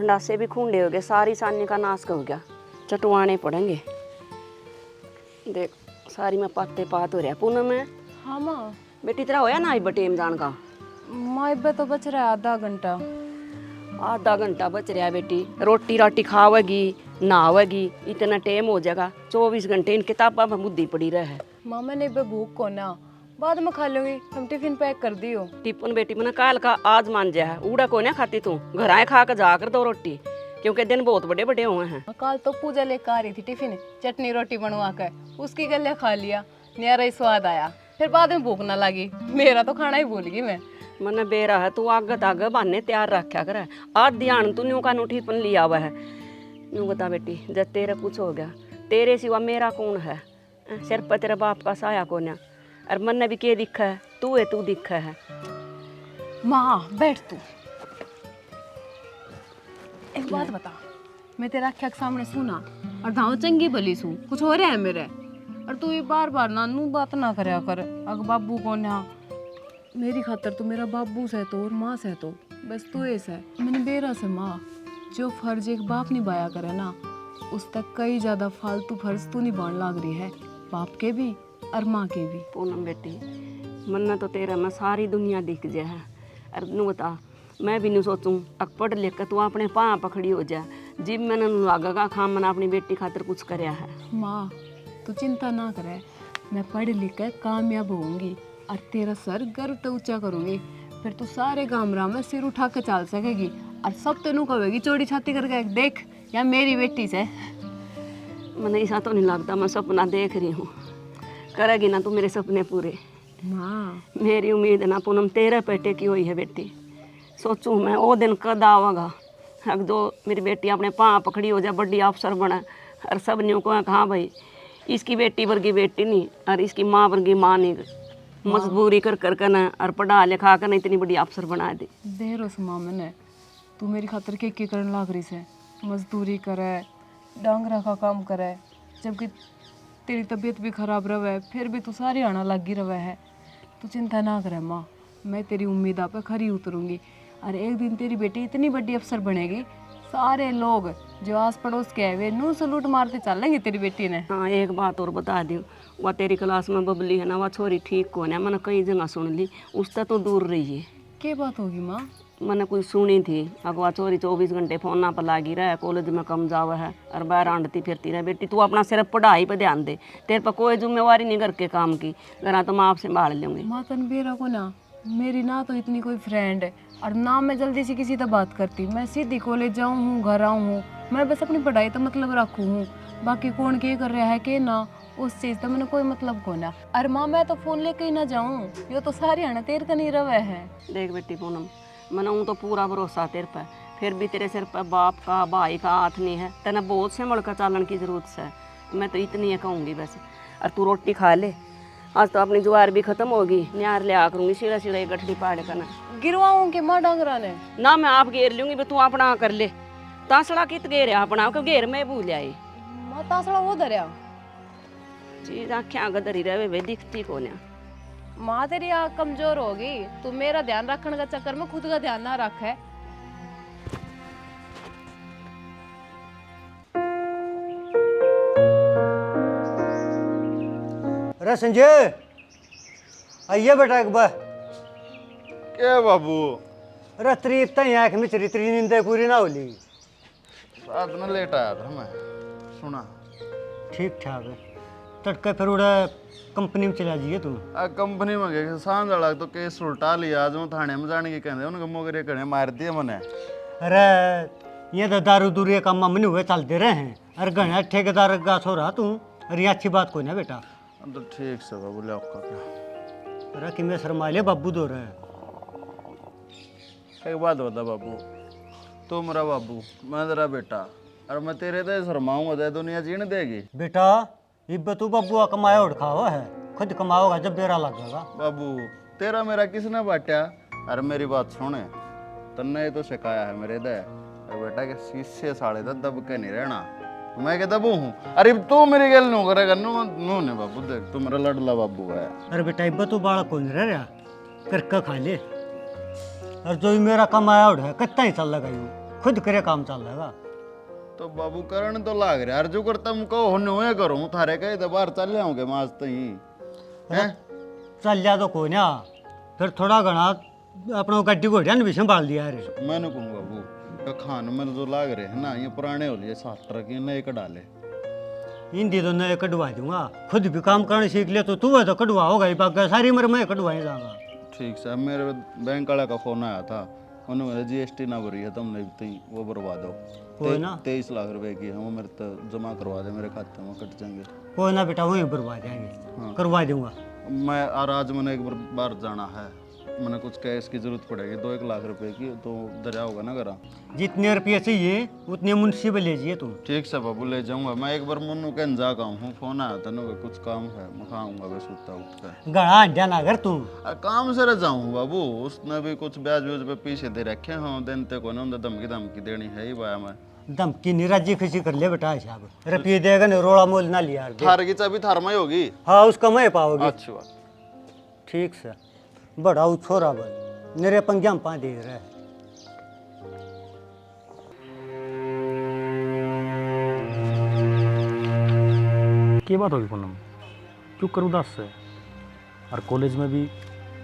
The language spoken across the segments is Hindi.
संडासे भी खूंडे हो गए, सारी सानी का नाश हो गया, चटवाने पड़ेंगे। देख सारी में पाते पात हो रहा पूनम में। हाँ माँ। बेटी तेरा होया ना बटेम जान का? माँ इब्बे तो बच रहा है आधा घंटा। आधा घंटा बच रहा है बेटी, रोटी राटी खावेगी नहावेगी इतना टाइम हो जाएगा, 24 घंटे इन किताबा में बुद्धि पड़ी रहे। माँ मैंने इब्बे भूख को ना, बाद में खा लूंगी, तुम टिफिन पैक कर दियो। टिफिन बेटी मैंने काल का आज मान जा है, उड़ा को ना खाती तू, घर आए खा कर जाकर दो रोटी, क्योंकि दिन बहुत बड़े बड़े हुए हैं। कल तो पूजा लेकर आ रही थी टिफिन, चटनी रोटी बनवा कर, उसकी गले खा लिया, न्यारा ही स्वाद आया, फिर बाद में भूख ना लगी, मेरा तो खाना ही भूल गई मैं। मैंने बेरा है, तू आगे आगे बहाने तैयार रखा कर, आज ध्यान तू न्यू का न्यू टिफिन लिया हुआ है। न्यू बता बेटी, जब तेरे कुछ हो गया, तेरे सिवा मेरा कौन है? सिर पर तेरे बाप का साया कौन है? और मन ने भी के दिखा है, तू दिखा है। माँ बैठ तू, एक बात बता, मैं तेरा अख्या के सामने सुना और धाव चंगी भली सू, कुछ हो रहा है मेरे, और तू ये बार बार नानू बात ना करया कर। अग बाबू कौन है? मेरी खातर तू मेरा बाबू से तो और माँ से तो बस तू ऐसा है। मैंने बेरा से माँ, जो फर्ज एक बाप निभाया करे ना, उस तक कई ज्यादा फालतू फर्ज तू निभाने लग रही है, बाप के भी और माँ के भी। पूनम बेटी, मन तो तेरा में सारी दुनिया दिख जाए है, और नू बता मैं भी नहीं सोचूं अब पढ़ लिख कर तू अपने पाँव पकड़ी हो जा, जिब मैंने लागेगा खाम मैंने अपनी बेटी खातिर कुछ करया है। माँ तू चिंता ना करे, मैं पढ़ लिख कर कामयाब होऊंगी और तेरा सर गर्व तो ऊंचा करूंगी, फिर तू सारे गामरा में सिर उठा के चल सकेगी और सब तेनू कहेगी चौड़ी छाती करके देख या मेरी बेटी से। मैंने ऐसा तो नहीं लगता, मैं सपना देख रही हूँ, करेगी ना तू मेरे सपने पूरे। माँ मेरी उम्मीद ना पूनम तेरे पेटे की हुई है बेटी, सोचूं मैं वो दिन कद आवागा अब जो मेरी बेटी अपने पाँव पकड़ी हो जाए, बड़ी अफसर बने और सब न्यू को हाँ भाई इसकी बेटी वर्गी बेटी नहीं और इसकी माँ वर्गी माँ नहीं, मजबूरी कर कर ना और पढ़ा लिखा कर ना इतनी बड़ी अफसर बना दी। देर उस माँ मैंने, तू मेरी खातर के करने लाग रही से, मजदूरी करे डांगरा का काम करे, जबकि तेरी तबीयत भी खराब रहे फिर भी तू सारी आना लगी रहे है। तू चिंता ना करे माँ, मैं तेरी उम्मीद पे खरी उतरूंगी और एक दिन तेरी बेटी इतनी बड़ी अफसर बनेगी, सारे लोग जो आस पड़ोस के है वे नू सलूट मारते चलेंगे तेरी बेटी ने। हाँ एक बात और बता दी, वह तेरी क्लास में बबली है ना, वह छोरी ठीक कौन है, मैंने कई जगह सुन ली, उससे तो दूर रही है। क्या बात होगी माँ? मैंने कुछ सुनी थी, अगवा चोरी 24 घंटे फोन पर लागी रहे, कॉलेज में कम जावा है और बाहर आंडती फिरती रहे। बेटी तू अपना सिर्फ पढ़ाई पे ध्यान दे, तेरे पर कोई जिम्मेवारी नहीं घर के काम की, घर तो मैं आपसे संभाल लूँगी। माँ तन बेरा को ना, मेरी ना तो इतनी कोई फ्रेंड है और ना मैं जल्दी से किसी से बात करती, मैं सीधी कॉलेज जाऊँ हूँ घर आऊँ हूँ, मैं बस अपनी पढ़ाई तो मतलब रखूँ हूँ, बाकी कौन क्या कर रहा है के ना उस चीज़ तो मैंने कोई मतलब को ना। अरे माँ मैं तो फोन लेके ही ना जाऊँ, ये तो सारी आना तेरे का नहीं रवे है। देख बेटी पूनम, मैंने हूँ तो पूरा भरोसा तेरे पर, फिर भी तेरे सिर पर बाप का भाई का हाथ नहीं है, तेने बहुत से मड़का चालन की जरूरत है, मैं तो इतनी है कहूँगी बस। और तू रोटी खा ले, आज तो अपनी ज्वार भी खत्म होगी, न्यार ले आ करूँगी सीधा सीधा एक गठड़ी पाड़ कर ना। गिरवाऊँ के माँ डांगरा ने? ना मैं आप घेर लूँगी, तू अपना कर ले, तासड़ा कित घेर अपना, क्यों घेर में भूल आई माँ तासड़ा वो धरिया चीज आँखें गदरी रहे वे दिखती को ना। माँ तेरी आँख कमजोर होगी, तू मेरा ध्यान रखने का चक्कर में खुद का ध्यान ना रख है। अरे संजय आइए बेटा एक बार। क्या बाबू? अरे तरीफ तो आँख में चरी तेरी नींद पूरी ना होली। रात में लेट आया था मैं, सुना। ठीक ठाक है, तड़के फिर उड़ा कंपनी में चला जाइए तू। कंपनी में गए सांझ वाला तो केस उल्टा लिया, आज मैं थाने में जाने की कहते उनके मोगरे कड़े मार दिए मैंने। अरे ये तो दारू दूरी काम मन हुए चलते रहे हैं, अरे गणा ठेकेदार का छोरा तू, अरे ये अच्छी बात कोई ना बेटा। तो ठीक से बाबू ले आपका क्या। अरे कि मैं शर्माले बाबू दो रहे। एक बात बता बाबू, तू मेरा बाबू मैं तेरा बेटा, और मैं तेरे तो शर्माऊंगा तो दुनिया जीने देगी। बेटा इब तू बबुआ कमाया और खावा है, खुद कमाओगा जब बेरा लगेगा। बाबू तेरा मेरा किसने बांटा? अरे मेरी बात सुने, तन्ने तो सिखाया है मेरे दे, अरे बेटा के शीशे साड़े तो दब के नहीं रहना, मैं क्या दबू हूँ? अरे तू मेरी गल नू करेगा, नू ने बाबू देख तू मेरा लडला बाबू है। अरे बेटा इब तू बालक कौन रह रहा, करके खा ले, और जो भी मेरा कमाया उड़ है कितना ही चल लगा यूँ, खुद करे काम चल जाएगा। तो बाबू करण तो लाग रहा यार, जो कर तुम कहो होने हुए करूँ, थारे कहे तो बाहर चल जाऊंगे माज तो ही हैं। चल जा तो कोई ना, फिर थोड़ा घना अपना गड्डी घोड़िया ने भी संभाल दिया रे। मैंने कहूँ बाबू का खान में जो लाग रहे हैं ना, ये पुराने हो लिए 7 ट्रक ये नए का डाले। हिंदी तो नए कटवा दूंगा, खुद भी काम करना सीख ले तो तू है तो कटवा होगा ही, बाकी सारी उम्र मैं कटवाई जाऊंगा। ठीक से, अब मेरे बैंक वाला का फोन आया था, उन्होंने GST ना भरी है तुमने तो वो भरवा दो। कोई ना 23 लाख रुपए की है वो, मेरे तो जमा करवा दे, मेरे खाते में कट जाएंगे। कोई ना बेटा, वहीं करवा देंगे, हाँ। करवा दूंगा। मैं और आज मैंने एक बार जाना है, मैंने कुछ कैश की जरूरत पड़ेगी 2-1 लाख रुपए की, तो दरिया होगा ना करा। जितने रुपये चाहिए उतने मुंशी ले लीजिए तुम। ठीक से बाबू ले जाऊंगा मैं, एक बार मुन्नू कहन जा हूँ, फोन आया था ना कुछ काम है, मैं खाऊंगा बस उठता उठ कर। गड़ा अड्डा ना कर तुम। काम से रह जाऊँ बाबू, उसने भी कुछ ब्याज व्याज पे पीछे दे रखे हैं, दिन तक को ना धमकी धमकी देनी है ही बाया मैं। धमकी नहीं, राजी खुशी कर ले बेटा हिसाब, रुपये देगा ना रोड़ा मोल ना लिया। थार की चाबी थार में ही होगी। हाँ उसका मैं पाओगे। अच्छी बात। ठीक से, बड़ा वो छोरा बल मेरे पंजा में पा दे रहा है। क्या बात होगी पूनम, क्यों कर उदास है? और कॉलेज में भी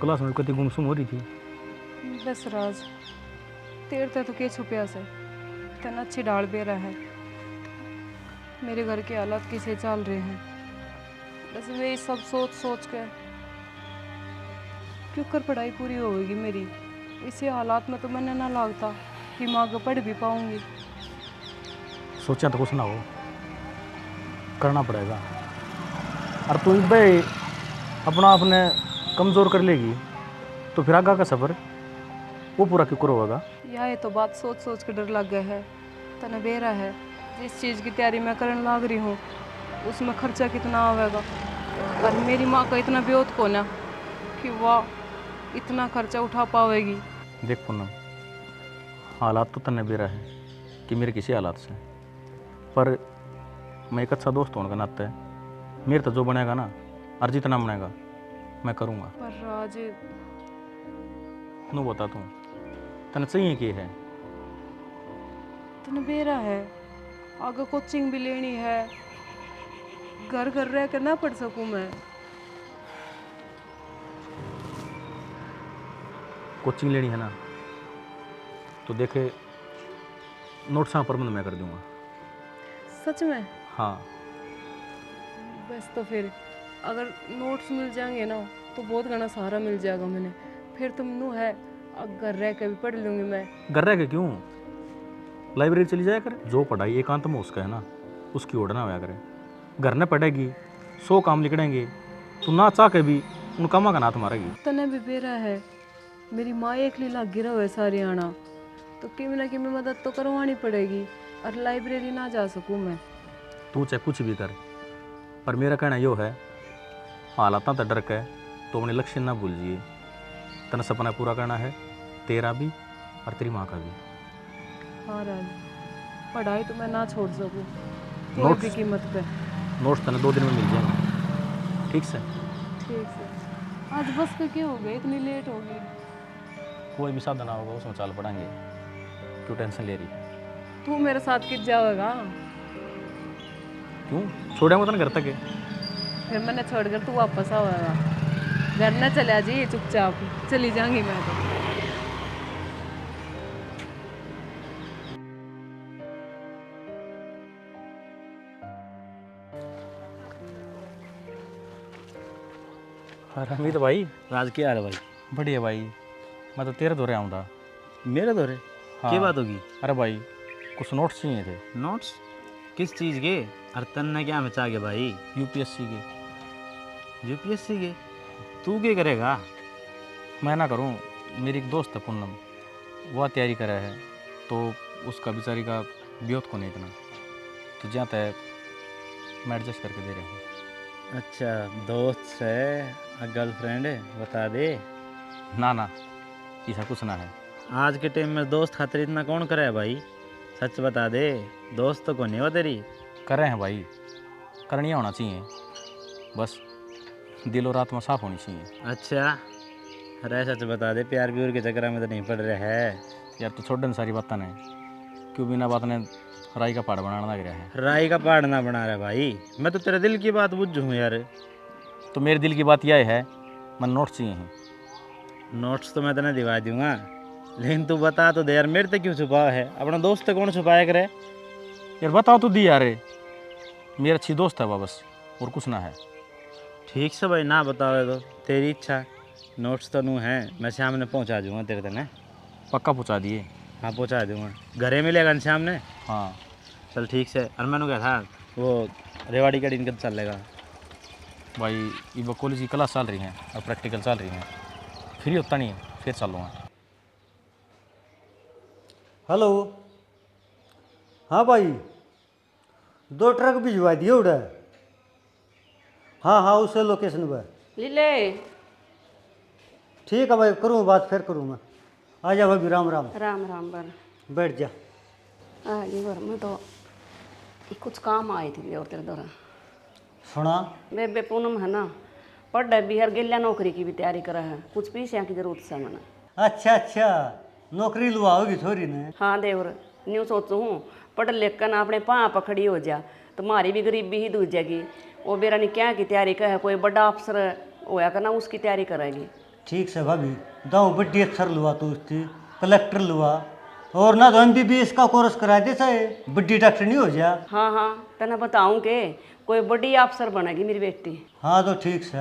क्लास में कति गुमसुम हो रही थी। बस राज तेरते तो के छुपिया से तन अच्छी डाल बे रहा है। मेरे घर के हालात किसे चल रहे हैं, बस वे सब सोच सोच कर क्यों कर पढ़ाई पूरी होगी मेरी। इसी हालात में तो मैंने ना लगता कि मैं आगे पढ़ भी पाऊंगी। सोचा तो कुछ ना हो, करना पड़ेगा। और तू भाई अपना अपने कमज़ोर कर लेगी तो फिर आगे का सफ़र वो पूरा क्यों करोगा? यह ये तो बात सोच सोच के डर लग गया है। तने बेरा है जिस चीज़ की तैयारी मैं करने लग रही हूँ उसमें खर्चा कितना आवेगा, और मेरी माँ का इतना ब्योत को ना कि वह इतना खर्चा उठा पावेगी। देख पूनम, हालात तो तन्ने बेरा है कि मेरे किसी हालात से, पर मैं एक अच्छा दोस्त होने का नाते मेरे तो जो बनेगा ना और जितना बनेगा मैं करूँगा। पर राज नो बता तू तने चाहिए कि है? तने बेरा है आगे कोचिंग भी लेनी है, घर घर रह कर ना पढ़ सकूं मैं। कोचिंग लेनी है ना तो देखे नोट्स का प्रबंध मैं कर दूंगा। सच में? हाँ बस तो फिर अगर नोट्स मिल जाएंगे ना तो बहुत घना सहारा मिल जाएगा मैंने। फिर तुम नू है घर रह के भी पढ़ लूँगी मैं। घर रह के क्यों, लाइब्रेरी चली जाया कर। जो पढ़ाई एकांत में उसका है ना उसकी ओढ़ना होया करे। घर न पढ़ेगी 100 काम लिखड़ेंगे तो ना चाह के भी उन कामा का नाथ मारेगी। तने भी बेरा है मेरी माँ एक लीला गिरा हुआ है सारी आना, तो कि ना कि मदद तो करवानी पड़ेगी और लाइब्रेरी ना जा सकूँ मैं। तू चाहे कुछ भी कर, पर मेरा कहना यो है हालात तो डर के तो अपने लक्ष्य ना भूल जिए। तने सपना पूरा करना है, तेरा भी और तेरी माँ का भी। हाँ राज, पढ़ाई तो मैं ना छोड़ सकूँ कोई भी कीमत पे। नोट्स तने 2 दिन में मिल जाएंगे, ठीक से? ठीक है। आज बस का क्या हो गया, इतनी लेट हो गई? कोई भी साधन होगा उसमें चाल पड़ेंगे, क्यों टेंशन ले रही? तू मेरे साथ कित जाएगा? क्यों छोड़ेंगे तने घर तक है? फिर मैंने छोड़कर तू वापस आवेगा? घर न चला जी, चुपचाप चली जाऊंगी मैं तो। अरे अमित भाई, राज क्या हाल है भाई? बढ़िया भाई। मैं तो तेरे दौरे आऊँगा। मेरे दौरे? हाँ। क्या बात होगी? अरे भाई कुछ नोट्स चाहिए थे। नोट्स किस चीज़ के? अरे तन्ने क्या में चाह गया भाई? यूपीएससी के। यूपीएससी के? तू क्या करेगा? मैं ना करूँ, मेरी एक दोस्त है पूनम, वह तैयारी कर रहा है तो उसका बेचारी का ब्योत को नहीं इतना, तो जहाँ तक मैं एडजस्ट करके दे रहा हूँ। अच्छा दोस्त है, गर्लफ्रेंड है, बता दे। ना ना, ऐसा कुछ ना है। आज के टाइम में दोस्त खातिर इतना कौन करे है भाई? सच बता दे, दोस्त तो कौन है वो तेरी? कर रहे हैं भाई, करनी होना चाहिए, बस दिल और आत्मा साफ होनी चाहिए। अच्छा अरे सच बता दे, प्यार व्यूर के चक्कर में तो नहीं पड़ रहा है? यार तो छोड़ देना सारी बातें नहीं, क्यों बिना बात ने राई का पहाड़ बनाना लग रहा है। राई का पहाड़ ना बना रहा भाई, मैं तो तेरे दिल की बात बुझूँ यार। तो मेरे दिल की बात यह है, मैं नोट चाहिए हैं। नोट्स तो मैं तेने दिवा दूंगा, लेकिन तू बता तो दे यार, मेरे से क्यों छुपा है? अपना दोस्त तो कौन छुपाया करे? यार बताओ तो दी यार, मेरा अच्छी दोस्त है वह बस, और कुछ ना है। ठीक से भाई, ना बताओ तो तेरी इच्छा। नोट्स तो नू है, मैं शाम ने पहुंचा दूंगा तेरे तने। पक्का पहुँचा दिए। हाँ पहुंचा दूंगा, घरे मिलेगा न शाम ने। हाँ चल ठीक से। और मैंने कहा था वो रेवाड़ी का दिन कब चलेगा? भाई, ये कॉलेज की क्लास चल रही हैं और प्रैक्टिकल चल रही हैं, फ्री होता नहीं है, फिर चलूँगा। हेलो। हाँ भाई, 2 ट्रक भिजवा दिए उधर। हाँ हाँ, उसे लोकेशन पर। लीले ठीक है भाई, करूँ बात, फिर करूँ मैं। आ जा भाभी, राम राम। राम राम बर बैठ जा। जी बर मैं तो कुछ काम आई थी और तेरे दौरान सुना। बेबे पूनम है ना, पढ़ रहे बिहार गिल्ला नौकरी की भी तैयारी करा है, कुछ पैसे की जरूरत है मैंने। अच्छा अच्छा, नौकरी लुआओगी थोड़ी ने। हाँ देवर, न्यू सोचू हूँ पढ़ लिख कर ना अपने पाँव पकड़ी हो जा, तुम्हारी भी गरीबी ही दूर जाएगी। वो बेरा ने क्या की तैयारी कर, कोई बड़ा अफसर होया करना, उसकी तैयारी करेगी। ठीक से भाभी, दाऊ बड्डी अफसर लुआ तू उसकी, कलेक्टर लुआ, और ना तो MBBS का कोर्स करा दे, चाहे बड्डी डॉक्टर नहीं हो जा। हाँ हाँ, तेना बताऊँ के कोई बड़ी अफसर बनेगी मेरी बेटी। हाँ तो ठीक से,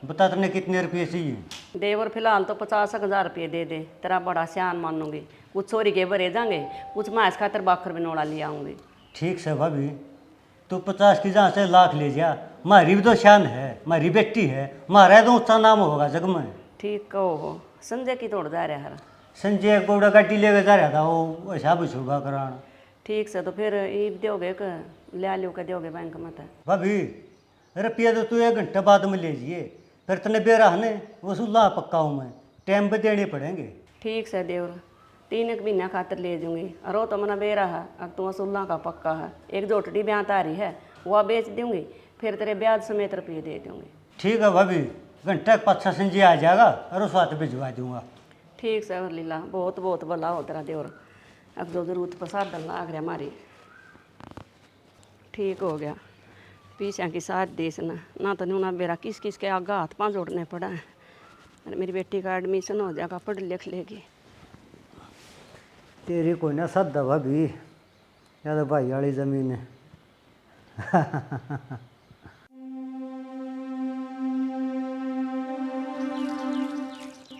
बता तुमने कितने रुपये चाहिए। देवर फिलहाल तो 50,000 रुपये दे दे, तेरा बड़ा सियान मानूंगी। कुछ छोरी के भरे जाएंगे, कुछ मांस खातर बाखर बिनोड़ा ले आऊँगी। ठीक से भाभी, तू 50 की जहाँ से लाख ले जा, हमारी भी तो शान है, हमारी बेटी है, हमारा तो ऊँचा नाम होगा जग में। ठीक कहो हो, संजय की तोड़ जा रहा है। संजय एक बौड़ा गाड़ी लेके जा रहा था, वो हिसाब छुगा कराना। ठीक से तो फिर ये दोगे कि ले लियो के दोगे बैंक में? तो भाभी, रुपया तो तू 1 घंटे बाद में ले जिए, फिर तने बेरा ने वसूला पक्का हूँ मैं, टाइम पे देने पड़ेंगे। ठीक से देवर, 3 एक महीना खातर ले दूंगी। और वो तो मना बेरा है, अब तू वसूलना का पक्का है। एक जोटड़ी ब्याह आ रही है, वह बेच दूंगी, फिर तेरे ब्याज समेत रुपये दे दूंगी। ठीक है भाभी, घंटे के 5 संजय आ जाएगा और उस बात भिजवा दूंगा। ठीक से और लीला, बहुत बहुत भला हो तेरा देवर। अब जो जरूरत प्रसाद डलना आ गया हमारी, ठीक हो गया। पीछा की साथ देश ना तो नूना बेरा किस किस के आगा हाथ पाँव जोड़ने पड़ा है। अरे मेरी बेटी का एडमिशन हो जाएगा, पढ़ लिख लेगी। तेरी कोई ना सद भाभी, या तो भाई वाली जमीन है।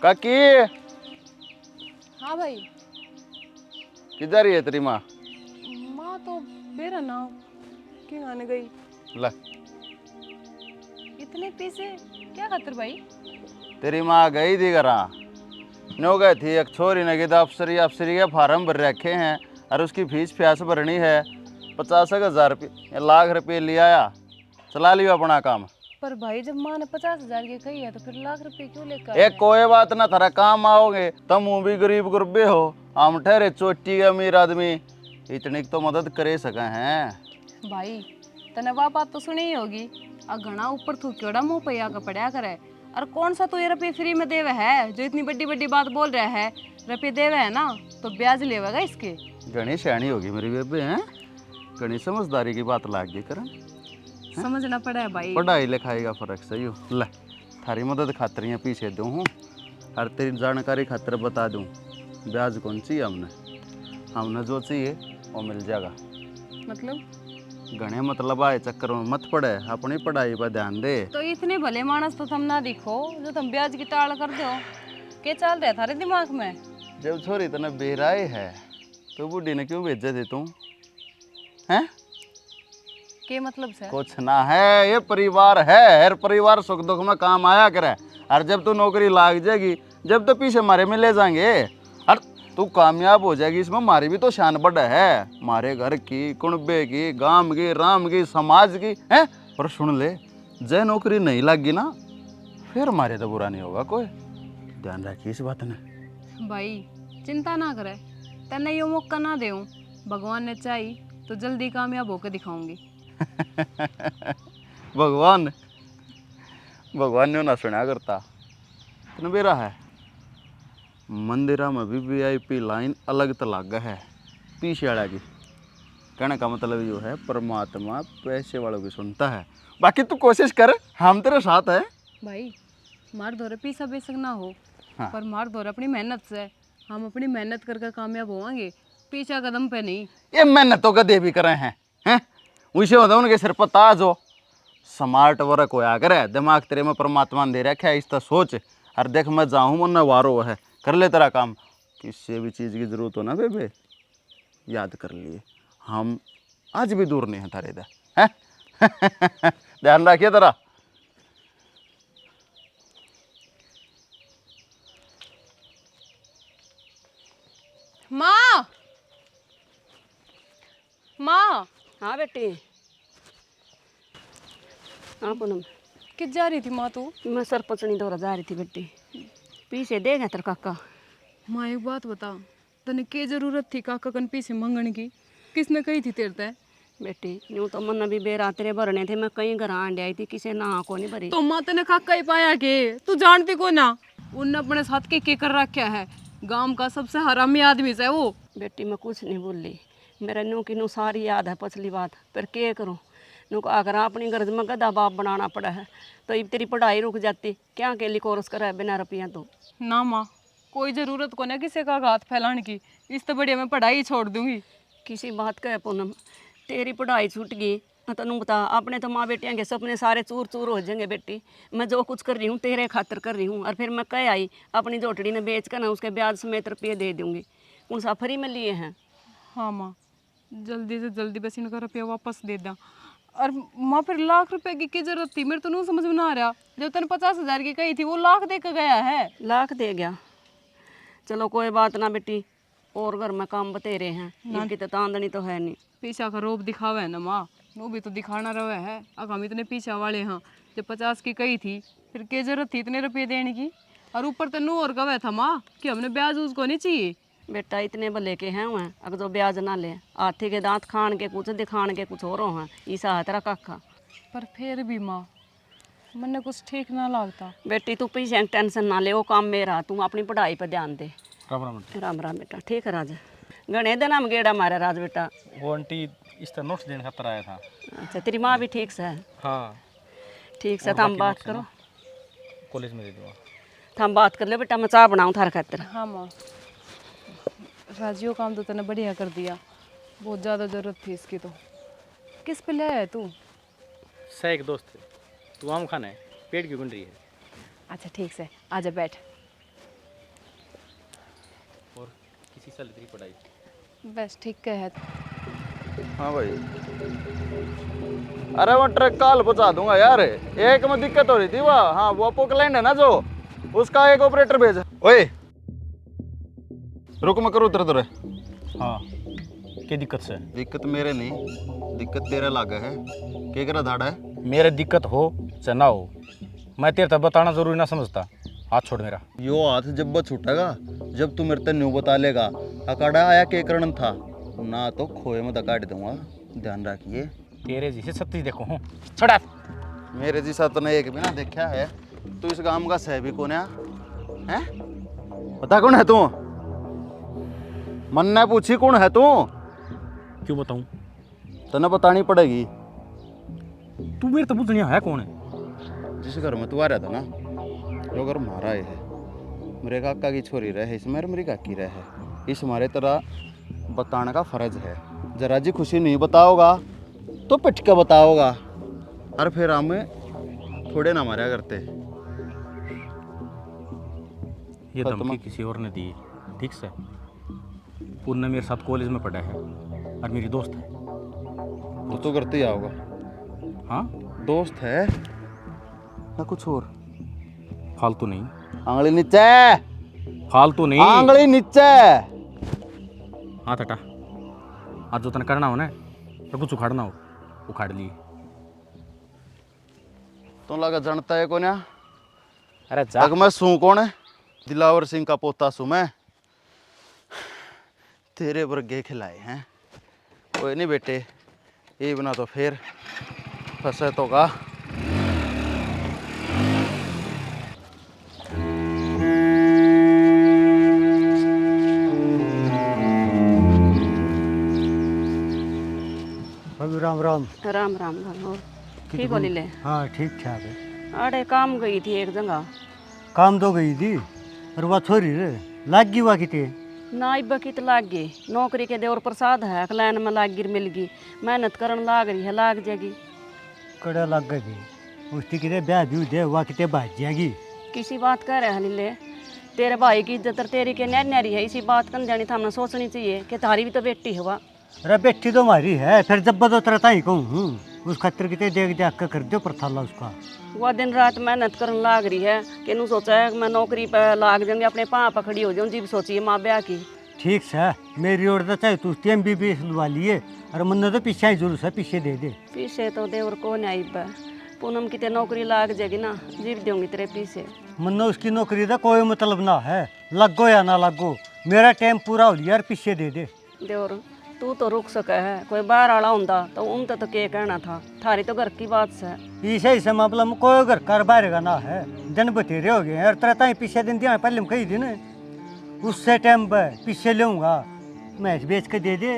काकी, हाँ भाई। किधर है तेरी माँ? माँ तो बेरा ना क्यों आने गई। ला, इतने पैसे क्या खातिर भाई? तेरी माँ गई थी घरा, नो गई थी, एक छोरी ने कहा अफसरी के फार्म भर रखे हैं और उसकी फीस फ्यास भरनी है। 50,000 रुपये, 1,00,000 रुपये ले आया, चला लियो अपना काम। पर भाई जब माँ ने 50,000 की कही है तो फिर लाख रुपए क्यों लेकर एक कोई बात ना, थारा काम आओगे, तुम भी गरीब गुरबे हो, हम ठहरे चोटी के अमीर आदमी, इतनी तो मदद करे सके हैं। भाई तने वह बात तो सुनी ही होगी, आ घना ऊपर थू क्योड़ा मुंह पे आकर पड़ा करे। और कौन सा तू ये रुपये फ्री में देवे है, जो इतनी बड़ी बड़ी बात बोल रहा है? रुपये देवे है ना तो ब्याज लेवेगा इसके। घनी सियाणी होगी मेरी बेबे, हैं घनी समझदारी की बात लाग गई कर। समझना पड़ा है भाई। पढ़ाई लिखाई का फर्क सही हो। ले, थारी मदद खातर यहाँ पीछे दूँ हूँ और तेरी जानकारी खातर बता दूँ, ब्याज कौन चाहिए हमने जो चाहिए वो मिल जाएगा। मतलब घने मतलब आए चक्कर में मत पड़े, अपनी पढ़ाई पर ध्यान दे। तो इतने भले मानस तो तुम ना दिखो जो तुम ब्याज की टाल कर दो। क्या चल रहा है थारे दिमाग में? जब छोरी तने बेराए है तो बूढ़ी ने क्यों भेजे थे तू? हैं? के मतलब से? कुछ ना है, ये परिवार है, हर परिवार सुख दुख में काम आया करे। और जब तू नौकरी लाग जाएगी, जब तो पीछे मारे में ले जाएंगे और तू कामयाब हो जाएगी, इसमें हमारी भी तो शान बढ़ है, हमारे घर की, कुणबे की, गांव की, राम की, समाज की है। पर सुन ले, जय नौकरी नहीं लगी ना, फिर हमारे तो बुरा नहीं होगा कोई, ध्यान रखिए इस बात ने। भाई चिंता ना करे, तेने यो मौका ना देऊं, भगवान ने चाही तो जल्दी कामयाब होकर दिखाऊंगी। भगवान ने ना सुना करता तो मेरा है। मंदिरा में भी VIP लाइन अलग तो लग है, पीछे वाला की। कहने का मतलब यो है परमात्मा पैसे वालों की सुनता है। बाकी तू कोशिश कर, हम तेरे साथ है। भाई मार दौरे पीसा बेशक ना हो, हाँ। पर मार दौरे अपनी मेहनत से। हम अपनी मेहनत करके कामयाब होवांगे, पीछा कदम पे नहीं। ये मेहनत तो गधे भी करे हैं उसे होता उनके सिर पर ताज हो। स्मार्ट वर्क होया करे, दिमाग तेरे में परमात्मा ने दे रखा है, इसका सोच। और देख मैं जाऊँ मुन्ना वारो है, कर ले तेरा काम। किसी भी चीज़ की जरूरत हो ना बेबे, याद कर लिए हम आज भी दूर नहीं है तारे इधर हैं। ध्यान रखिए तेरा। माँ, माँ, हाँ बेटी। हाँ पूनम, किस जा रही थी माँ तू? मैं सरपंचनी दौरा जा रही थी बेटी। पीछे देगा तेरा काका। माँ एक बात बता, तने के जरूरत थी काका कन पीछे मंगन की? किसने कही थी तेरे ते? बेटी यूँ तो मन भी बेरा तेरे भरने थे, मैं कहीं घर आंड आई थी, किसी ना को नहीं भरी। तो माँ तने काका ही पाया के? तू जानती को ना, उनने अपने साथ के कर रखा है। गांव का सबसे हरामी आदमी से वो। बेटी मैं कुछ नहीं बोली, मेरा न्यू की न्यू सारी याद है पछली बात, पर क्या करूँ। न्यू को अगर अपनी गर्ज में गधा बाप बनाना पड़ा है तो अब तेरी पढ़ाई रुक जाती। क्या के लिए कोर्स करा है बिना रुपया तो। ना माँ, कोई जरूरत को ना किसी का हाथ फैलाने की। इस तो बढ़िया मैं पढ़ाई ही छोड़ दूंगी। किसी बात का है पूनम, तेरी पढ़ाई छूट गई तनु बता, अपने तो माँ बेटियाँ के सपने सारे चूर चूर हो जाएंगे। बेटी मैं जो कुछ कर रही हूँ तेरे खातर कर रही हूँ, और फिर मैं कह आई अपनी जोटड़ी ने बेच कर ना उसके ब्याज समेत रुपये दे दूँगी। कौन सा फ्री में लिए हैं। हाँ माँ, जल्दी से जल्दी बस इनका रुपया वापस दे दा। और माँ फिर लाख रुपए की जरूरत थी? मेरे तो नहीं समझ में ना आ रहा। जब तने 50,000 की कही थी वो लाख दे के गया है। लाख दे गया। चलो कोई बात ना बेटी, और घर में काम बतेरे हैं, इनकी तो आमदनी तो है नहीं। पीछा का रोब दिखावा है ना माँ, वो भी तो दिखाना रहा है। अब हम इतने पीछा वाले हैं। जब 50 की कही थी फिर क्या जरूरत थी इतने रुपये देने की? और ऊपर तो नू और गवा था माँ कि हमने ब्याज उसको नहीं चाहिए। बेटा इतने भले के हैं वह, अगर जो ब्याज ना ले, हाथी के दांत खान के कुछ दिखान के कुछ और हैं। ईसा है तेरा काका। पर फिर भी माँ मैंने कुछ ठीक ना लगता। बेटी तू पीछे टेंशन ना ले, वो काम मेरा, तू अपनी पढ़ाई पर ध्यान दे। राम राम आंटी। राम राम बेटा। ठीक है राज, गणे दिन हम गेड़ा मारे राज बेटा। वो आंटी इस तरह नोट्स देने खातर आया था। अच्छा तेरी माँ भी ठीक से है? हाँ, ठीक से, हम बात करो। कॉलेज में दे दूँगा। हम बात कर ले बेटा, मैं चाय बनाऊँ थारे खातिर। हाँ माँ, राजियो काम तो तूने बढ़िया कर दिया। बहुत ज़्यादा ज़रूरत थी इसकी तो। किस पे ले आया तू? सह एक दोस्त है, तू आम खाना है, पेट की गुंडरी है। अच्छा ठीक से, आजा बैठ। और किसी साल तेरी पढ़ाई? बस ठीक है। हाँ भाई, अरे वो ट्रक काल पहुंचा दूंगा यार। एक में दिक्कत हो रही थी वह, हाँ वो पोकलैंड है ना जो, उसका एक ऑपरेटर भेज। ओए रुक, मैं करूँ तेरे तेरे। हाँ, क्या दिक्कत से? दिक्कत मेरे नहीं, दिक्कत तेरे लागे है। क्या करा धाड़ा है? मेरे दिक्कत हो चाहे ना हो, मैं तेरे तक बताना जरूरी ना समझता। हाथ छोड़ मेरा। यो हाथ जब बच छूटेगा, जब तू मेरे ते न्यू बता लेगा अकाड़ा आया के करण था ना, तो खोए में काट दूंगा। ध्यान रखिए। तेरे जैसे सत्ती देखो हूँ, छोड़ा। मेरे जैसा तो नहीं एक भी ना देखा है। तू इस गांव का सह भी कौन है? बता कौन है तू? मन ने पूछी कौन है तू? क्यों बताऊँ? तने बतानी पड़ेगी। तू मेरे तो बुझनिया है कौन है? जिस घर में तू आ रहा था ना, जो घर हमारा ये है। मेरे काका की छोरी रहे इसमें, मेरी काकी रहे इस, हमारे तरह बताने का फर्ज है। जरा जी खुशी नहीं बताओगा तो पिट के बताओगा, और फिर हमें थोड़े ना मारा करते। ये धमकी किसी और ने दी, ठीक से। पूर्ण मेरे साथ कॉलेज में पढ़ा है और मेरी दोस्त है। वो तो करते ही आओगा। हाँ, दोस्त है ना कुछ और? फालतू नहीं, आंगली नीचे, फालतू नहीं। आंगली नीचे। हाथ हटा। आज जो तने करना हो ना, तो कुछ उखाड़ना हो, उखाड़ लिए। तो लगा जानता है कौन? अरे तक मैं सू कौन है? दिलावर सिंह का पोता सू मैं। तेरे वर्गे खिलाए हैं। कोई नहीं बेटे, ये बना तो फिर फंसे तो का। राम राम। राम राम राम। और ठीक हो लीले? हाँ ठीक ठाक है। अरे काम गई थी एक जगह। काम तो गई थी और वह छोरी रे लाग गई वहाँ किते। ना इब्बा की तो लाग गई, नौकरी के देवर प्रसाद है, लाइन में लाग गिर मिल गई, मेहनत करन लाग रही है, लाग जाएगी। कड़ा लग गई उसकी किते ब्याह भी दे वहाँ किते भाज जाएगी। किसी बात कह रहे हैं लीले, तेरे भाई की इज्जत और तेरी के न्यारी न्यारी है, इसी बात कर जानी था हमने सोचनी चाहिए कि तारी भी तो बेटी हुआ। अरे बेटी तो हमारी है, फिर जब बदो तरता ही कहूँ उस खतर किते देख जाग कर दो पर थाला उसका। वह दिन रात मेहनत करन लाग रही है कि नू सोचा है कि मैं नौकरी पर लाग जाऊंगी, अपने पाँव पर खड़ी हो जाऊँ, जीव सोचिए माँ ब्याह की। ठीक से मेरी ओर तो चाहे तू MBBS लुवा लिए और मुन्ने तो पीछे ही जुलूस है, पीछे दे दे। पीछे तो देवर को नहीं आइब, पूनम की ते नौकरी लाग जाएगी ना, जीव दूंगी तेरे पीछे। मुन्ने उसकी नौकरी का कोई मतलब ना है, लगो या ना लगो, मेरा टाइम पूरा हो लिया और पीछे दे दे। देवर तू तो रुक सके है, कोई बाहर आला होंदा तो उन तो के कहना था, थारी तो घर की बात से। इसे ही मामला में कोई घर कर बाहर का ना है, दिन बतेरे हो गए और तरह ही पीछे दिन दिया पहले में कही थी ना, उससे टाइम पर पीछे लूँगा मैच बेच के दे दे।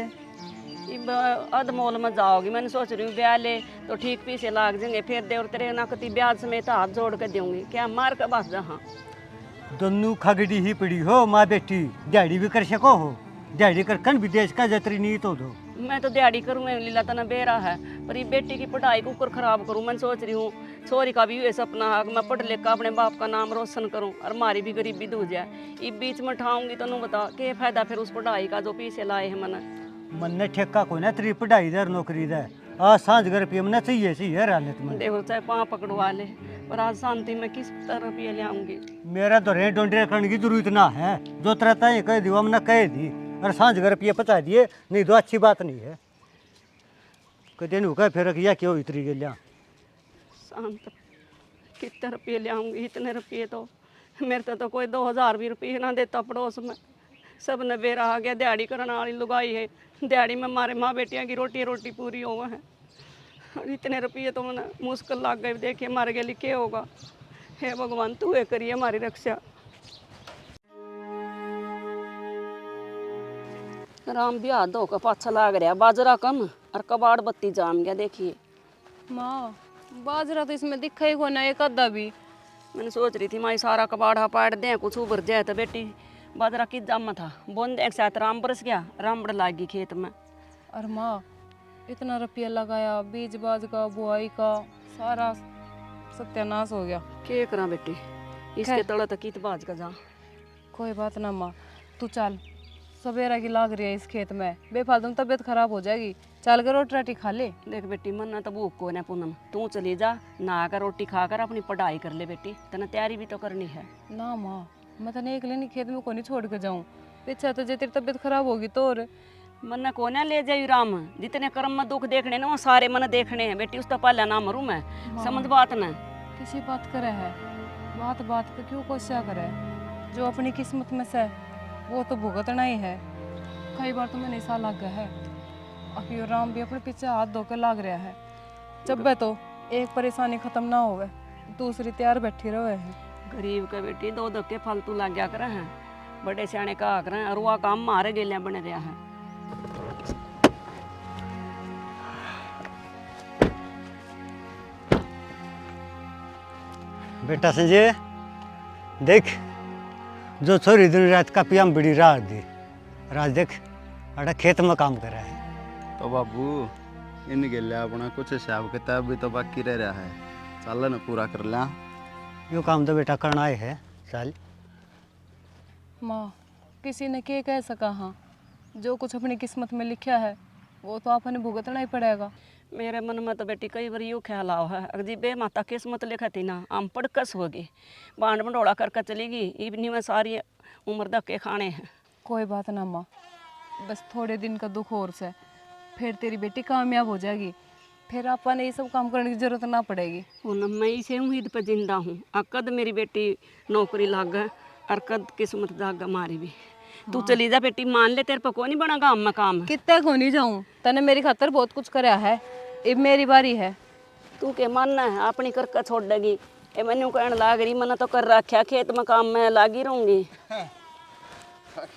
इब अधमोल में जाओगी, मैंने सोच रही हूँ ब्याह ले तो ठीक पीछे लाग जाएंगे, फिर देवर तेरे ना कति ब्याज समेत हाथ जोड़ के दूंगी, क्या मार के बस जहाँ। दोनों खगड़ी ही पड़ी हो माँ बेटी, दिहाड़ी भी कर सको हो, दिहाड़ी कर कन विदेश का जतरी नीत हो दो। मैं तो दिहाड़ी करूँ, लीला तना बेरा है, पर ये बेटी की पढ़ाई को ऊपर खराब करूँ। मैं सोच रही हूँ छोरी का भी ये सपना है कि मैं पढ़ लिख कर अपने बाप का नाम रोशन करूँ और हमारी भी गरीबी दूर जाए। ये बीच में उठाऊंगी तो नू बता क्या फायदा फिर उस पढ़ाई का जो पीछे लाए हैं मैंने। मन ने ठेका को ना तेरी पढ़ाई दर नौकरी दे, आज सांझ घर पे हमने चाहिए रात में। देखो चाहे पाँव पकड़वा ले, पर आज शांति में किस तरह रुपये ले आऊंगी। मेरा तो रेट डोंडे करने की जरूरत ना है, जो तरह ही कह दी वो हमने कह दी और सांझ घर पे पता दिए, नहीं तो अच्छी बात नहीं है। कदे नहीं कह फिर किया क्यों इतरी के लिया शांत कितने रुपये ले आऊंगी, इतने रुपये तो मेरे तो कोई 2000 भी रुपये ना देता पड़ोस में। सब ने बेरा आ गया, दिहाड़ी करने वाली लुगाई है, दिहाड़ी में हमारे माँ बेटियाँ की रोटी पूरी हो है, और इतने रुपये तो मैंने मुश्किल लग गए। देखिए हमारे के लिए क्या होगा, हे भगवान तू ये करिए हमारी रक्षा। राम भी हाथ धोकर पाछा लाग रहा, बाजरा कम और कबाड़ बत्ती जाम गया। देखिए माँ बाजरा तो इसमें दिखा ही को ना एक अद्धा भी। मैंने सोच रही थी माई सारा कबाड़ा पाड़ दें, कुछ उभर जाए तो बेटी बाजरा किस जाम था, बोन एक साथ राम बरस गया, राम बड़ लाग गई खेत में। और माँ इतना रुपया लगाया, बीज बाज का बुआई का सारा सत्यानाश हो गया। क्या करा बेटी, इसके तले तक कित बाज का जा। कोई बात ना माँ, तू चल, सवेरा की लाग रही है इस खेत में, बेफालतू में तबीयत खराब हो जाएगी, चल कर रोटी राटी खा ले। देख बेटी मन ना तो भूख को ना पूनम, तू चली जा, नहा कर रोटी खाकर अपनी पढ़ाई कर ले बेटी, तेने तैयारी भी तो करनी है। ना माँ मैं तो नहीं अकेले नहीं खेत में को नहीं छोड़ के जाऊँ, पीछे तो जे तेरी तबीयत खराब होगी तो। और मन को ना ले जाई राम, जितने कर्म में दुख देखने ना वो सारे मन देखने हैं बेटी, उसका पहला ना मरूँ मैं, समझ बात ना। किसी बात करे है, बात बात पे क्यों कोशिश करे, जो अपनी किस्मत में से वो तो भुगतना ही है। कई बार तो मैंने ऐसा लग गया है, अभी राम भी अपने पीछे हाथ धो के लाग रहा है, जब वे तो एक परेशानी खत्म ना होवे दूसरी तैयार बैठी रहे हैं। गरीब के बेटी दो धक्के फालतू लग गया करे हैं, बड़े सियाने कहा करें, और वह काम मारे गेलियाँ बने रहा है। बेटा संजय देख, जो छोरी दिन रात का पियाम बड़ी रात दी, रात देख अड़ा खेत में काम कर रहा है। तो बाबू इन गेलिया अपना कुछ हिसाब किताब भी तो बाकी रह रहा है, चल ना पूरा कर लिया। यो काम तो बेटा करना ही है, चल। माँ किसी ने क्या कह सका, हाँ जो कुछ अपनी किस्मत में लिखा है वो तो आपने भुगतना ही पड़ेगा। मेरे मन में तो बेटी कई बार यूँ ख्याल आओ है, अगर जी बे माता किस्मत लिखा थी ना, हम पड़कस होगी, बांड भंडोड़ा करके चलेगी, इवनी में सारी उम्र धक्के खाने हैं। कोई बात ना माँ, बस थोड़े दिन का दुख और से फिर तेरी बेटी कामयाब हो जाएगी, फिर अपन ये सब काम करने की जरूरत ना पड़ेगी। मैं इसे उम्मीद पर जिंदा हूँ, कद मेरी बेटी नौकरी लाग गए और कद किस्मत जाग हमारी भी। तू चली जा बेटी, मान ले तेरे पर को नहीं बना गाँव में काम। कितने को नहीं जाऊँ, तने मेरी खातर बहुत कुछ कराया है, अब मेरी बारी है। तू के मानना है अपनी करके छोड़ देगी, ए मैंने कहने लाग रही, मना तो कर रखा खेत में काम में लागी रहूंगी।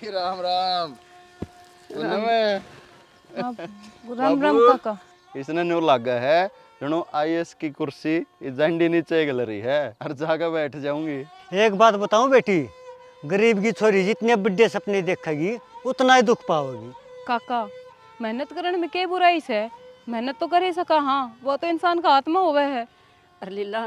राम राम। राम राम काका। इसने न्यू लागा है जनो आईएएस की कुर्सी इस झंडी नीचे गल रही है और जाकर बैठ जाऊंगी। एक बात बताऊं बेटी, गरीब की छोरी जितने बड़े सपने देखेगी उतना ही दुख पाओगी। काका मेहनत करने में क्या बुराई से? मेहनत तो कर ही सका, हाँ वो तो इंसान का आत्मा हुआ है। अरे लीला,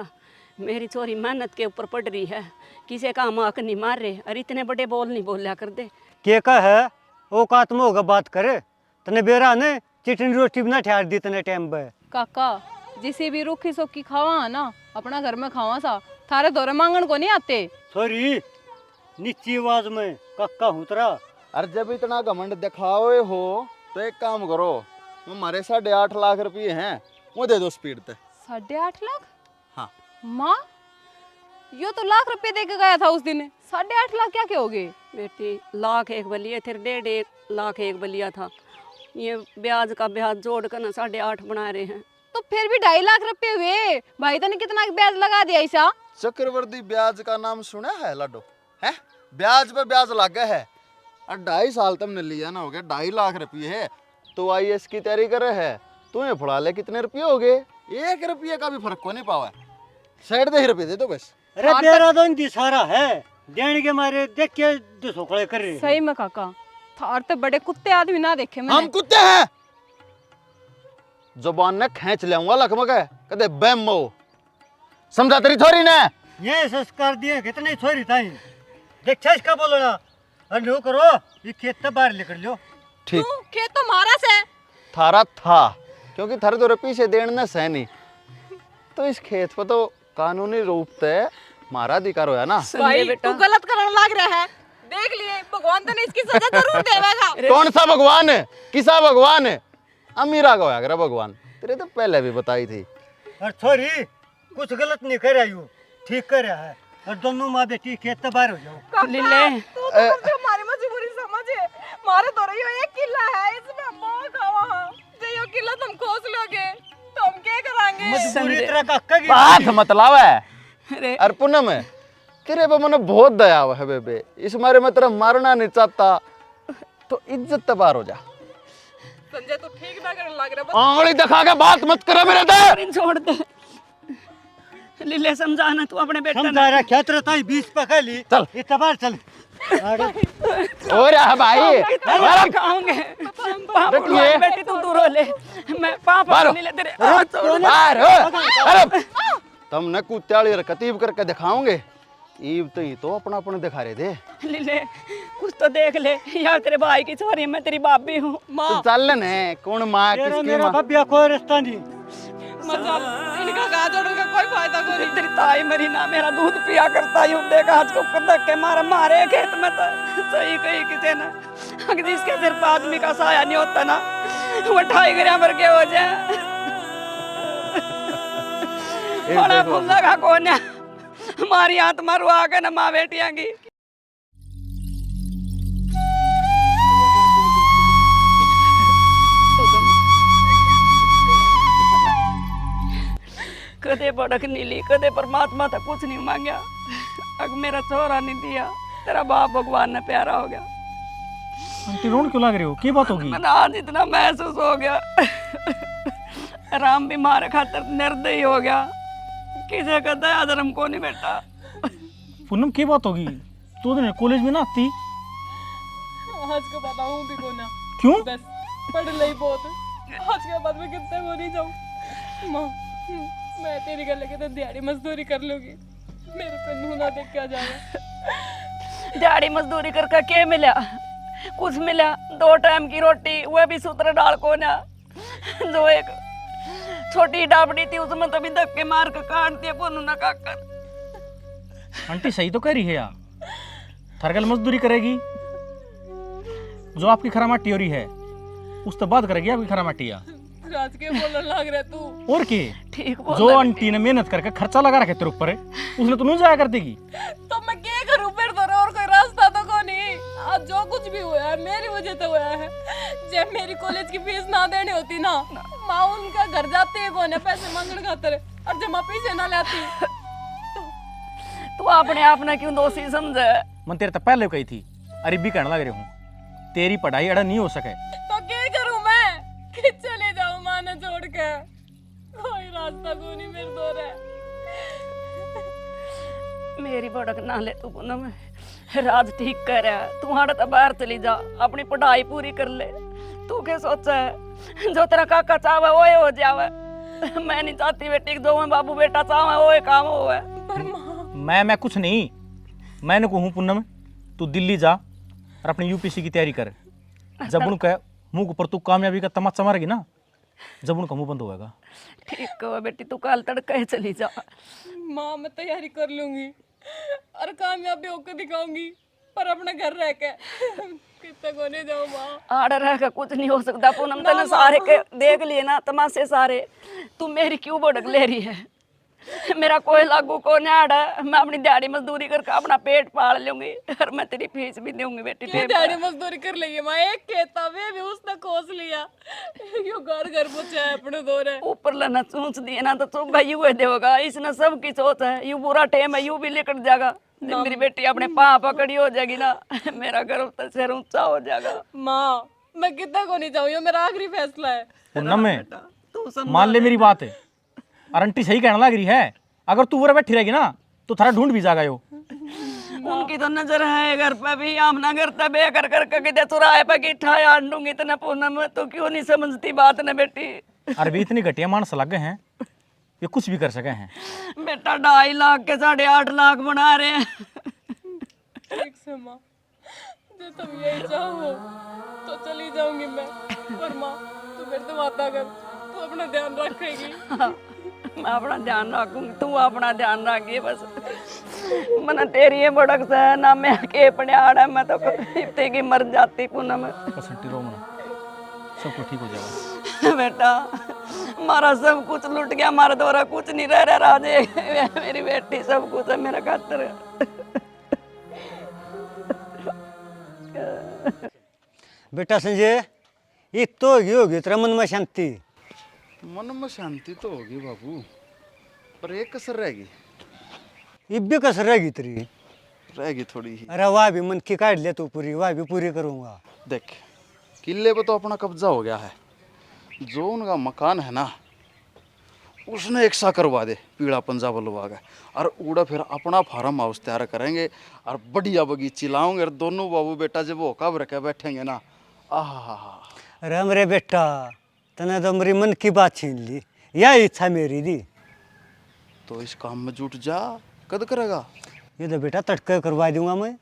मेरी छोरी मेहनत के ऊपर पड़ रही है, किसी का हम हक नहीं मार रहे। अरे इतने बड़े बोल नहीं बोलिया कर दे। के का है औकात में होगा बात करे, तने बेरा ने चिटनी रोटी बना ठहर दी तने टाइम पे। काका जिसे भी रूखी सोखी खावा है ना अपना घर में खावा सा, थारे दौरे मांगन को नहीं आते। छोरी नीची आवाज में कक्का हुतरा। और जब इतना घमंड दिखाओ हो तो एक काम करो, हमारे 8.5 लाख रुपए हैं, वो दे दो स्पीड पे। 8.5 लाख? हाँ। माँ यो तो लाख रुपए दे के गया था उस दिन, 8.5 लाख क्या हो गए? बेटी लाख एक बलिया थे, 1.5 लाख एक बलिया था। ये ब्याज का ब्याज जोड़ कर ना 8.5 बना रहे हैं। तो फिर भी 2.5 लाख रुपए हुए। भाई तने कितना ब्याज लगा दिया ऐसा? चक्रवर्ती ब्याज का नाम सुना है लाडो? है ब्याज पे ब्याज लगा है। और 2.5 साल तुमने लिया ना, हो गया 2.5 लाख रुपये है। तो आईएएस की तैयारी करे है, तुम्हें फड़ा ले कितने रुपये हो गए? 1 रुपये का भी फर्क को नहीं पावा। साइड 10 रुपये दे दो बस। अरे तेरा तो इनकी सारा है देने के मारे देख के दुसोखड़े कर रहे हैं। सही में काका, थार तो बड़े कुत्ते आदमी ना देखे मैंने। हम कुत्ते हैं? जुबान ने खींच लियाऊंगा लखमक है कदे बेमो। समझा तेरी छोरी ने? ये संस्कार दिए कितने छोरी था देख इसका बोलना। और नो करो ये खेत से बाहर निकल लो। ठीक खेत तो मारा से थारा था, क्योंकि थारे तो रुपये से देने से नहीं, तो इस खेत पर तो कानूनी रूप से हमारा अधिकार होया ना। भाई तू गलत करने लग रहा है, देख लिए भगवान तो इसकी सजा जरूर देगा। कौन सा भगवान है? किसा भगवान है? अमीरा का होया करे भगवान, तेरे तो पहले भी बताई थी। और छोरी कुछ गलत नहीं कर रहा यू, ठीक कर रहा है। और दोनों माँ बेटी खेत से बाहर हो जाओ। लीले तू तो हमारी मजबूरी समझे। मारे तो रही हो एक किला है, इसमें हम बहुत खावा जे यो किला तुम खोस लोगे तो हम क्या करांगे? मजबूरी तरह का कगी बात मतलब है। अरे और पूनम है तेरे पे मैंने बहुत दया है बेबे, इस मारे मैं तेरा मारना नहीं चाहता, तो इज्जत से बाहर हो जा। संजय तू ठीक ना करने लग रहा। आंगली दिखा के बात मत करे मेरे दे। अरे छोड़ दे लीले, समझाना तू अपने बेटे समझा रहा क्या तेरा ताई 20 पका ली। चल इतना बार चल। अरे हो रहा है भाई। खाऊंगे रखिए। बेटी, तू दूर हो ले। मैं पापा मारो। नहीं ले तेरे हाथ छोड़। बाहर हो। अरे तुमने कुत्ताली हरकतीब करके दिखाओगे, ईब तो अपना अपना दिखा रहे थे। लीले कुछ तो देख ले यार, तेरे भाई की छोरी, मैं तेरी भाभी हूँ। तो चल ने कौन माँ तेरा किसकी मेरा माँ? भव्या कोई रिश्ता नहीं। इनका कहा जोड़ूंगा कोई फायदा को नहीं। तेरी ताई मरी ना, मेरा दूध पिया करता यूं देखा आज को धक्के मारे मारे खेत में। तो सही कही किसी ने, अगर जिसके सिर पर आदमी का साया नहीं होता ना, वो 2.5 ग्राम भर के हो जाए। बड़ा फुल्ला का कौन है? हमारी आत्मा रुआ के ना माँ बेटियां की। कदे भड़क नहीं ली, कदे परमात्मा तक कुछ नहीं मांगा। अग मेरा छोरा नहीं दिया, तेरा बाप भगवान ने प्यारा हो गया। आंटी रोन क्यों लग रही हो? क्या बात होगी? मैंने आज इतना महसूस हो गया। राम भी मारे खातर निर्दयी हो गया, किसे का दया धर्म को नहीं बेटा। पूनम की बात होगी? तू तो कॉलेज में ना आती? आज के बाद आऊं भी को ना। क्यों? बस पढ़ ली बहुत, आज के बाद मैं कितने वो नहीं जाऊं। माँ मैं तेरी गल के तो दिहाड़ी मजदूरी कर लूंगी, मेरे पे नूना देख के आ जाएगा। दिहाड़ी मजदूरी करके क्या मिला? कुछ मिला? 2 टाइम की रोटी, वह भी सूत्र डाल को ना। जो एक छोटी डाबड़ी थी उसमें तभी धक्के मार के काट दिया पोनू ना काकर। आंटी सही तो कह रही है यार, थरगल मजदूरी करेगी, जो आपकी खरा माटी हो रही है उस तो बात करेगी आपकी खरा माटी। राज के बोलने लग रहा तू। और के ठीक बोल जो आंटी ने मेहनत करके खर्चा लगा रखे तेरे ऊपर उसने तो नहीं जाया कर देगी। तो मैं क्या करूं फिर? तो और कोई रास्ता तो को नहीं। आज जो कुछ भी हुआ है मेरी वजह से हुआ है। जब मेरी कॉलेज की फीस ना देनी होती ना, माँ उनका घर जाते है कौन है पैसे मांगने खातर, और जब माँ पैसे ना लाती तू अपने आप ने क्यों दोषी समझे? मैं तेरे तो पहले कही थी, अरे भी कहने लग रही हूँ तेरी पढ़ाई अड़ा नहीं हो सके। तो क्या करूं मैं? कि चले जाऊं माँ ने छोड़ छोड़ के कोई रास्ता को नहीं मेरे दो रहा। मेरी भड़क ना ले तू पूनम, राज ठीक कर रहा है, तू हाड़ा तो बाहर चली जा, अपनी पढ़ाई पूरी कर ले। तू क्या सोचा है, जो तेरा काका चाहे वो हो जावे। मैं नहीं चाहती बेटी दो में बाबू बेटा चाहे वो काम होवे। पर माँ मैं कुछ नहीं, मैंने कहूँ पूनम तू दिल्ली जा और अपनी यूपीसी की तैयारी कर। जब उनका मुंह ऊपर तू कामयाबी का तमाचा मारेगी ना, जब उनका मुंह बंद होगा। ठीक है बेटी, तू कल तड़के ही चली जा। माँ मैं तैयारी कर लूंगी और कामयाबी होकर दिखाऊंगी, पर अपने घर रह के कितने को नहीं जाऊँ माँ। आड़ रह के कुछ नहीं हो सकता पूनम, तने सारे के देख लिए ना तमाशे सारे, तू मेरी क्यों भड़क ले रही है। मेरा कोई लागू को नहीं आड़ा है, मैं अपनी दिहाड़ी मजदूरी करके अपना पेट पाल लूंगी और मैं तेरी फीस भी दूंगी बेटी। ये दिहाड़ी मजदूरी कर ली है माँ, एक खेता में भी उसने खोस लिया। यो घर घर पूछा है अपने दो रहे। ऊपर लना सोच दिए ना तो चुप भाई यू देगा, इसने सब की सोच है, यू बुरा टेम है, यू भी लेकर जाएगा। जब मेरी बेटी अपने पाँव पकड़ी हो जाएगी ना, मेरा गर्व तो सिर ऊंचा हो जाएगा। माँ मैं कितना को नहीं जाऊँ, ये मेरा आखिरी फैसला है। पूनम में तू मान ले मेरी बात है, और आंटी सही कहने लग रही है, अगर तू वो बैठी रहेगी ना तो थारा ढूंढ भी जाएगा यो। उनकी तो नजर है घर पे भी, हम ना करता बे कर करके किधर चुराए पे की ठाया आंडूंगी इतना पूनम, तो क्यों नहीं समझती बात ना बेटी। अरे भी इतनी घटिया मानस लग गए हैं, ये कुछ भी कर सके हैं। बेटा 2.5 लाख के 8.5 लाख बना रहे हैं। ठीक से माँ, जो तुम यही चाहो तो चली जाऊंगी मैं। पर माँ तू मेरे से वादा कर, तू अपना ध्यान रखेगी। मैं अपना ध्यान रखूंगी, तू अपना ध्यान रखिए बस। मना तेरी ये भड़क से है ना, मैं के पड़ियाड़ है, मैं तो इतने की मर जाती पूनम। बस आंटी रो मत, सब कुछ ठीक हो जाएगा। बेटा हमारा सब कुछ लुट गया, हमारा द्वारा कुछ नहीं रह रहा राजे। मेरी बेटी सब कुछ है मेरा खातर। बेटा संजय, ये तो होगी तेरा मन में शांति। मन में शांति तो होगी बाबू, पर एक कसर रहेगी। ये भी कसर रहेगी तेरी। रहेगी थोड़ी ही। अरे वाह भी मन की काट ले तू पूरी, वाह भी पूरी करूंगा। देख किले पे तो अपना कब्जा हो गया है, जो उनका मकान है ना उसने एक सा करवा दे पीड़ा पंजाब लगा के, और उड़ा फिर अपना फार्म हाउस तैयार करेंगे और बढ़िया बगीची लाओगे, और दोनों बाबू बेटा जब वो कब रखे बैठेंगे ना, आहा। अरे मेरे बेटा तने तो मेरी मन की बात छीन ली, यह इच्छा मेरी दी। तो इस काम में जुट जा, कद करेगा। ये तो बेटा तटके करवा दूंगा मैं।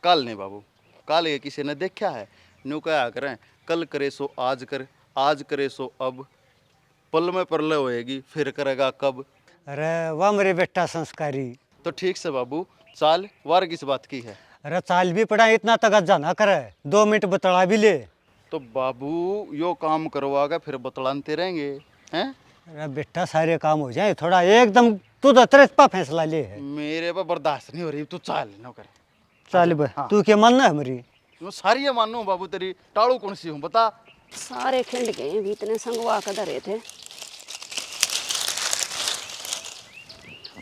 कल नहीं बाबू, कल ये किसी ने देखा है, न्यू क्या करें, कल करे सो आज कर, आज करे सो अब, पल में परले होएगी फिर करेगा कब। अरे वाह मेरे बेटा संस्कारी। तो ठीक से बाबू चाल, वार किस बात की है। अरे चाल भी पड़ा, इतना तगज्जा ना करे, 2 मिनट बतला भी ले। तो बाबू यो काम करवागा फिर बतलाते रहेंगे हैं। अरे बेटा सारे काम हो जाए, थोड़ा एकदम तू तो तरसपा फैसला ले है। मेरे पर बर्दाश्त नहीं हो रही, तू चाल न कर। चल बे, हाँ। तू क्या मानना है मेरी। मैं सारी ये मानू बाबू, तेरी टाड़ू कौन सी हूँ बता। सारे खिंड गए भी, इतने संगवा कर धरे थे।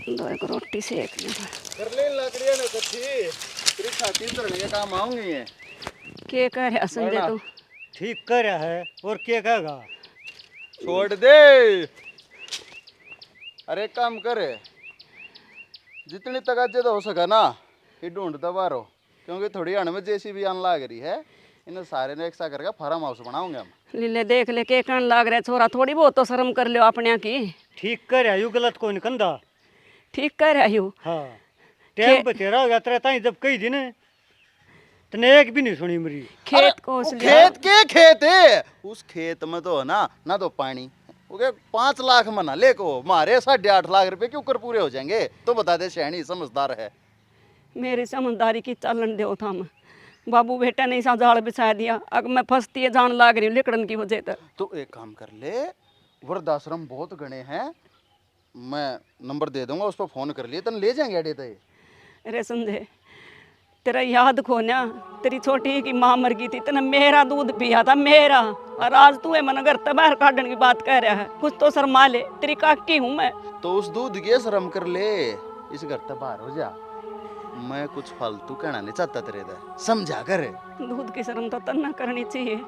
दो एक रोटी सेक ले। कर ले लकड़ियां न कथी, तेरी छाती धरने के काम आऊंगी ये। के कह रहा संजय तू? ठीक कर रहा है और क्या कहेगा। छोड़ दे। अरे काम करे, जितनी तगाजे तो हो सका ना ये ढूंढता बारो, क्योंकि थोड़ी अण में जैसी भी आन लाग रही है, इन सारे ने एक सा करके फार्म हाउस बनाऊंगे हम। लीले देख ले के कहने लाग रहे छोरा, थोड़ी बहुत तो शर्म कर लो अपने की। ठीक कर रहा, यू गलत कोई नहीं कंधा। ठीक कह रहा यू। हाँ टाइम पे तेरा हो गया, तेरा ताई जब कही दिन तने एक भी नहीं सुनी मेरी। खेत को खेत के खेत है, उस खेत में तो ना तो पानी, ओके 5 लाख मना ले को मारे 8.5 लाख रुपए क्यों कर पूरे हो जाएंगे। तो बता दे शहनी समझदार है। मेरी समझदारी की चालन दो था मैं। बाबू बेटा ने ऐसा जाल बिछा दिया, अब मैं फंसती है जान लाग रही हूँ लिकड़न की वजह। तो एक काम कर ले, वृद्धाश्रम बहुत गणे हैं, मैं नंबर दे दूंगा, उस पर फोन कर लिए, तन ले जाएंगे अड़े तय। अरे संजय तेरा याद खोना, तेरी छोटी की माँ मर गई थी, तेने मेरा दूध पिया था मेरा, और आज तू है मन घर बाहर काटने की बात कह रहा है। कुछ तो शर्मा ले, तेरी काकी हूँ मैं। तो उस दूध की शर्म कर ले, इस घर से बाहर हो जा। मैं कुछ फालतू कहना नहीं चाहता तेरे दे, समझा कर। दूध की शर्म तो तन्ना करनी चाहिए।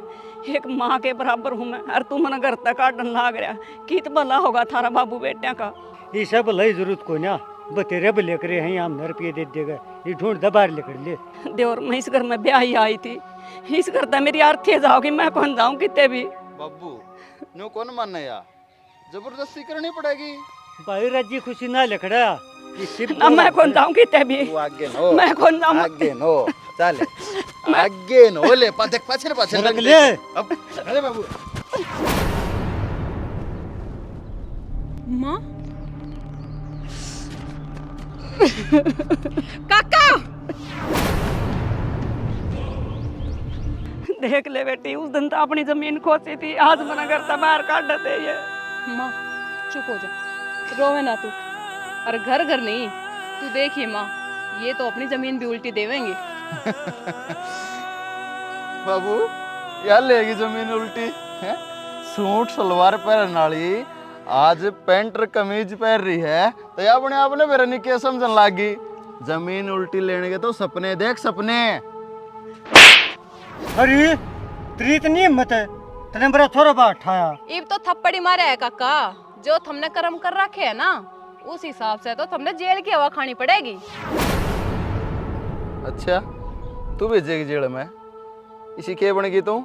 एक माँ के बराबर हूँ मैं, और तू मन घर तक काटन लाग रहा। कित भला होगा थारा बाबू बेटिया का। ये सब लई जरूरत को ना, बतेरे भी लेकर हैं हम रुपये दे देगा, ये ढूंढ दबार लेकर ले। देवर मैं इस घर में ब्याह ही आई थी, इस घर तक मेरी आरती जाओगी, मैं कौन जाऊँ कितने भी। बाबू न्यू कौन मानना या, जबरदस्ती करनी पड़ेगी। भाई राजी खुशी ना लकड़ा, ना मैं कौन जाऊँ कितने भी, तू आगे नो, मैं कौन जाऊँ। आगे नो चले, आगे नो ले देख पाछे पाछे रख ले। अब अरे बाबू माँ काका देख ले बेटी, उस दिन तो अपनी जमीन खोसी थी, आज मना करता बाहर काट देते ये। माँ चुप हो जा, रोवे ना तू। अरे घर घर नहीं, तू देखिए माँ, ये तो अपनी जमीन भी उल्टी देवेंगे। बाबू यार लेगी जमीन उल्टी है। सूट सलवार पहनने वाली आज पेंट और कमीज पहन रही है तो या अपने आपने मेरा निके समझन लागी। जमीन उल्टी लेने के तो सपने देख, सपने। अरे तेरी इतनी हिम्मत है, तने मेरा थोड़ा बात उठाया। इब तो थप्पड़ी मारे है काका, जो तुमने कर्म कर रखे है ना, उस हिसाब से तो तुमने जेल की हवा खानी पड़ेगी। अच्छा तू भेजेगी जेल में, इसी के बनेगी तू?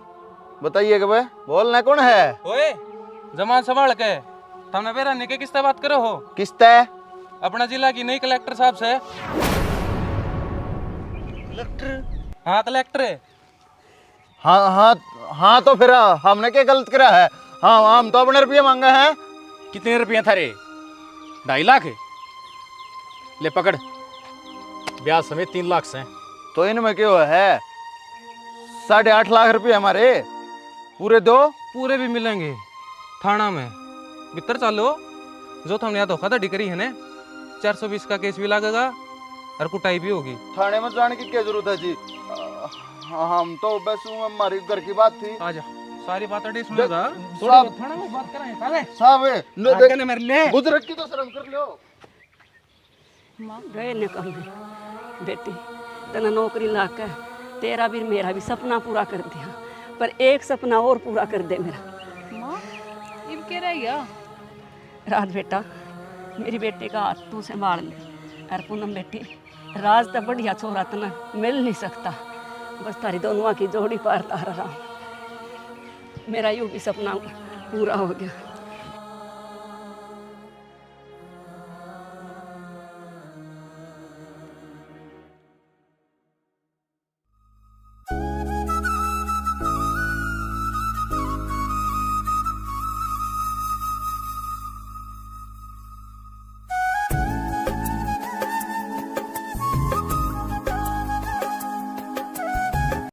बताइए कब बोलना कौन है? ओए जमान संभाल के, तुमने मेरा निके किससे बात करो हो? किसते? अपना जिला की नई कलेक्टर साहब से। कलेक्टर? हाँ कलेक्टर है। हाँ हाँ हाँ, तो फिर हमने क्या गलत करा है? हाँ हम तो अपने रुपये मांगे हैं। कितने रुपये थारे? 2.5 लाख है? ले पकड़, ब्याज समेत 3 लाख से। तो इनमें क्यों है? 8.5 लाख रुपए हमारे पूरे दो। पूरे भी मिलेंगे थाना में, भीतर चलो। जो तुमने यहाँ धोखाधड़ी करी है ना, 420 का केस भी लगेगा और कुटाई भी होगी। थाने में जाने की क्या जरूरत है जी? हम तो बस हमारी घर की बात थी। आजा, सारी बातें सुनेगा। साहब थाना में बात कराएं चले। साहब आगे मेरे ले। बुजुर्ग की तो शर्म कर लो। गए ने कम बेटी, तना नौकरी ला के तेरा भी मेरा भी सपना पूरा कर दिया, पर एक सपना और पूरा कर दे मेरा। माँ इब क्या रह गया? राज बेटा, मेरी बेटी का हाथ तू संभाल ले। और पूनम बेटी, राज तो बढ़िया छोरा तना मिल नहीं सकता, बस तारी दोनों की जोड़ी पार तार रहा हूँ। मेरा यूं भी सपना पूरा हो गया।